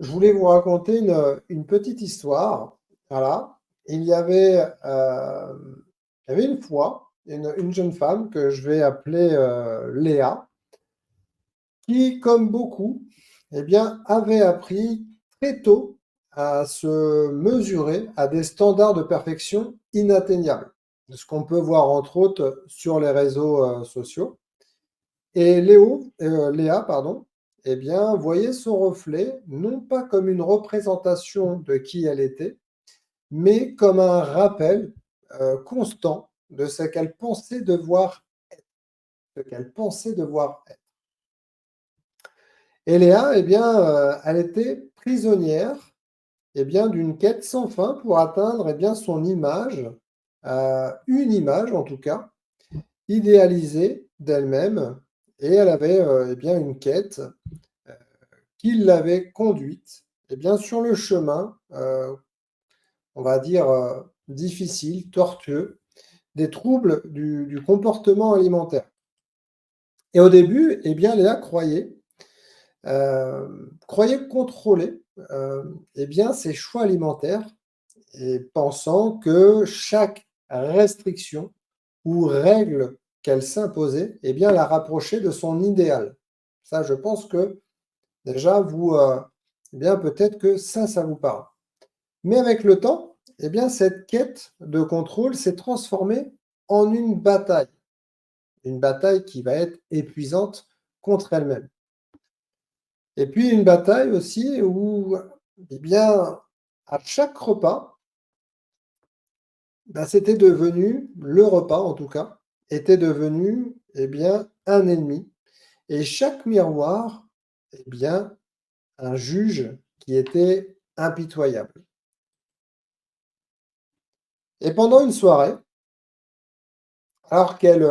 Je voulais vous raconter une petite histoire. Voilà. Il y avait une fois une jeune femme que je vais appeler Léa, qui, comme beaucoup, eh bien, avait appris très tôt à se mesurer à des standards de perfection inatteignables. Ce qu'on peut voir entre autres sur les réseaux sociaux. Et Léa, pardon, eh bien, voyait son reflet non pas comme une représentation de qui elle était, mais comme un rappel constant de ce qu'elle pensait devoir être. Et Léa, eh bien, elle était prisonnière eh bien, d'une quête sans fin pour atteindre eh bien, son image, une image en tout cas, idéalisée d'elle-même, et elle avait eh bien, une quête qui l'avait conduite eh bien, sur le chemin, on va dire, difficile, tortueux, des troubles du comportement alimentaire. Et au début, eh bien, Léa croyait contrôler eh bien, ses choix alimentaires et pensant que chaque restriction ou règle qu'elle s'imposait eh bien, la rapprochait de son idéal. Ça, je pense que déjà, eh bien, peut-être que ça vous parle. Mais avec le temps, eh bien, cette quête de contrôle s'est transformée en une bataille qui va être épuisante contre elle-même. Et puis une bataille aussi où, eh bien, à chaque repas, ben, c'était devenu, le repas en tout cas, était devenu, eh bien, un ennemi. Et chaque miroir, eh bien, un juge qui était impitoyable. Et pendant une soirée, alors qu'elle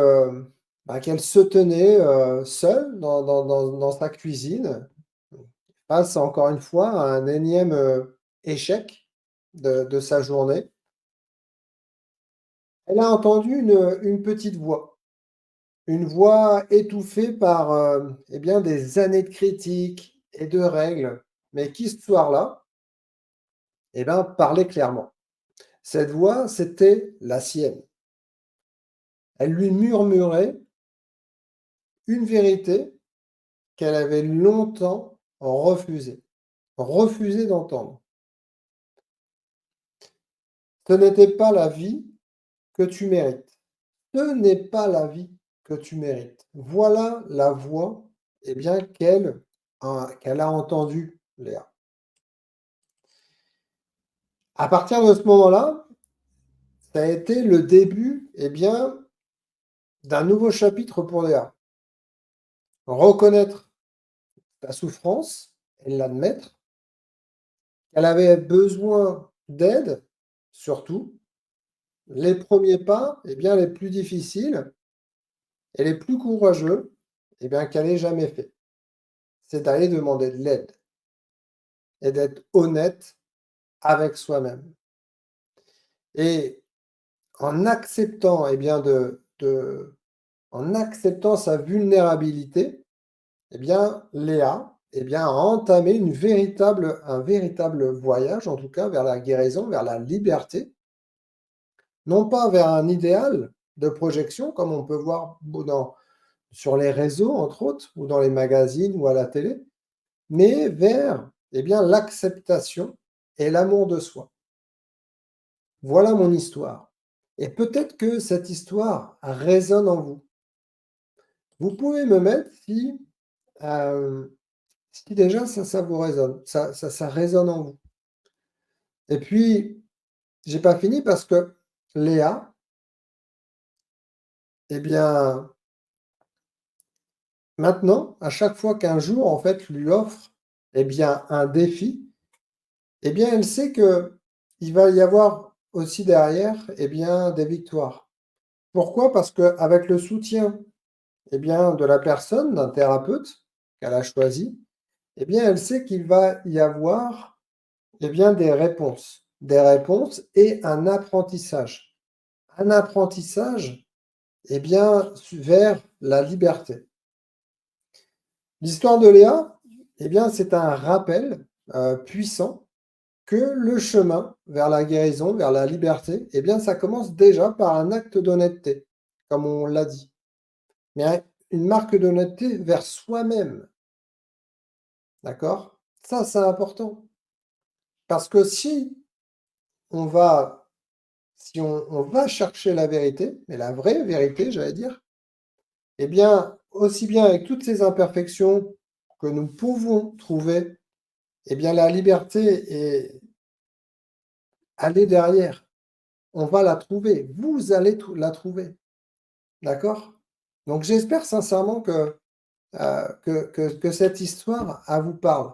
se tenait, seule dans sa cuisine, face encore une fois à un énième, échec de sa journée, elle a entendu une petite voix. Une voix étouffée par, eh bien, des années de critiques et de règles, mais qui ce soir-là, eh ben, parlait clairement. Cette voix, c'était la sienne. Elle lui murmurait une vérité qu'elle avait longtemps refusé d'entendre. Ce n'était pas la vie que tu mérites. Ce n'est pas la vie que tu mérites. Voilà la voix, eh bien, qu'elle a entendue, Léa. À partir de ce moment-là, ça a été le début, eh bien, d'un nouveau chapitre pour Léa. Reconnaître la souffrance et l'admettre, qu'elle avait besoin d'aide, surtout. Les premiers pas, eh bien, les plus difficiles et les plus courageux, eh bien, qu'elle ait jamais fait. C'est d'aller demander de l'aide et d'être honnête avec soi-même. Et en acceptant, eh bien, en acceptant sa vulnérabilité, eh bien, Léa, eh bien, a entamé un véritable voyage, en tout cas, vers la guérison, vers la liberté, non pas vers un idéal de projection, comme on peut voir sur les réseaux, entre autres, ou dans les magazines ou à la télé, mais vers, eh bien, l'acceptation et l'amour de soi. Voilà mon histoire. Et peut-être que cette histoire résonne en vous. Vous pouvez me mettre euh, si déjà ça vous résonne, ça résonne en vous. Et puis, j'ai pas fini parce que Léa, eh bien, maintenant, à chaque fois qu'un jour, en fait, lui offre, eh bien, un défi, eh bien, elle sait que il va y avoir aussi derrière, eh bien, des victoires. Pourquoi? Parce qu'avec le soutien, eh bien, de la personne, d'un thérapeute qu'elle a choisi, eh bien, elle sait qu'il va y avoir, eh bien, des réponses et un apprentissage. Un apprentissage, eh bien, vers la liberté. L'histoire de Léa, eh bien, c'est un rappel puissant que le chemin vers la guérison, vers la liberté, eh bien, ça commence déjà par un acte d'honnêteté, comme on l'a dit. Mais une marque d'honnêteté vers soi-même, d'accord? Ça, c'est important. Parce que on va si on va chercher la vérité, mais la vraie vérité, j'allais dire, eh bien, aussi bien avec toutes ces imperfections que nous pouvons trouver, eh bien, la liberté est elle est derrière. On va la trouver. Vous allez la trouver. D'accord? Donc j'espère sincèrement que cette histoire, elle vous parle.